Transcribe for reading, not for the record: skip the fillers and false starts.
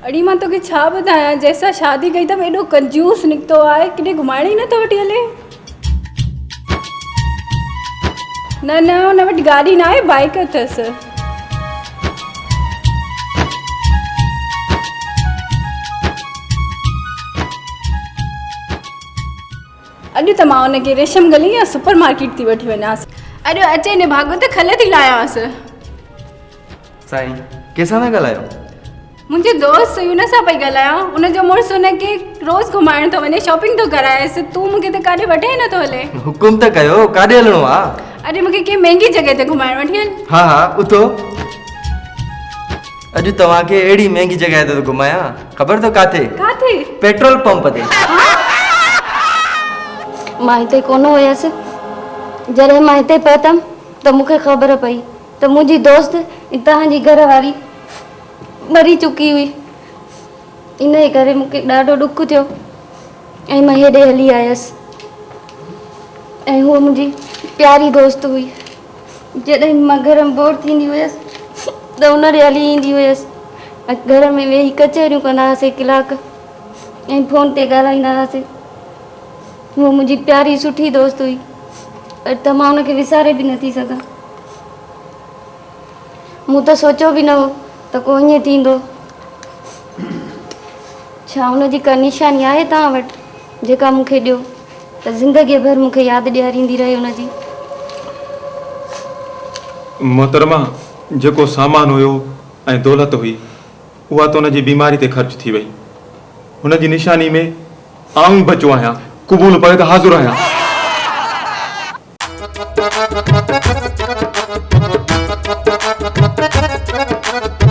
अड़ी मां तोखे छा ॿुधायां, जैसा शादी कई त एॾो कंजूस निकितो आहे, किथे घुमाइण ई नथो वठी हले। न न हुन वटि गाॾी न आहे, बाइक अथसि। अॼु त मां हुनखे रेशम गली या सुपर मार्केट थी वठी वञासि। अॼु अचे ने भाॻो त खल थी लायासि। साईं कंहिंसां था ॻाल्हायो? मुंहिंजे दोस्त हुन सां पई ॻाल्हायां। हुनजो मुड़ुसु हुनखे रोज़ घुमाइण थो वञे, शॉपिंग थो कराएसि। तूं मूंखे त काॾे वठे नथो हले। हुकुम त कयो, काॾे हलणो आहे? अॼु मूंखे कंहिं महांगी जॻह ते घुमाइण वठी हल। हा हा उथो। अॼु तव्हांखे अहिड़ी महांगी जॻह ते घुमायां, ख़बर अथव काथे? काथे? पेट्रोल पंप ते। मां हिते कोन हुयसि। जॾहिं मां हिते पहुतमि त मूंखे ख़बर पई त मुंहिंजी दोस्त तव्हांजी घरवारी मरी चुकी हुई। इन करे मूंखे ॾाढो ॾुख थियो ऐं मां हेॾे हली आयसि। ऐं हूअ मुंहिंजी प्यारी दोस्त हुई। जॾहिं मां घर में बोर थींदी हुयसि त उन ॾे हली ईंदी हुयसि। घर में वेही कचहरियूं कंदा हुआसीं कलाक ऐं फ़ोन ते ॻाल्हाईंदा हुआसीं। हूअ मुंहिंजी प्यारी सुठी दोस्त हुई, पर त मां हुनखे विसारे बि नथी सघां। मूं त सोचियो बि न हो त को ईअं थींदो। छा हुनजी का निशानी आहे तव्हां वटि जेका मूंखे ॾियो त ज़िंदगीअ भर मूंखे यादि ॾियारींदी रहे हुनजी? मोहतरमा, जेको सामान हुयो ऐं दौलत हुई उहा त हुनजी बीमारी ते ख़र्च थी वई। हुनजी निशानी में आऊं बचो आहियां, क़बूल पए त हाज़ुर आहियां।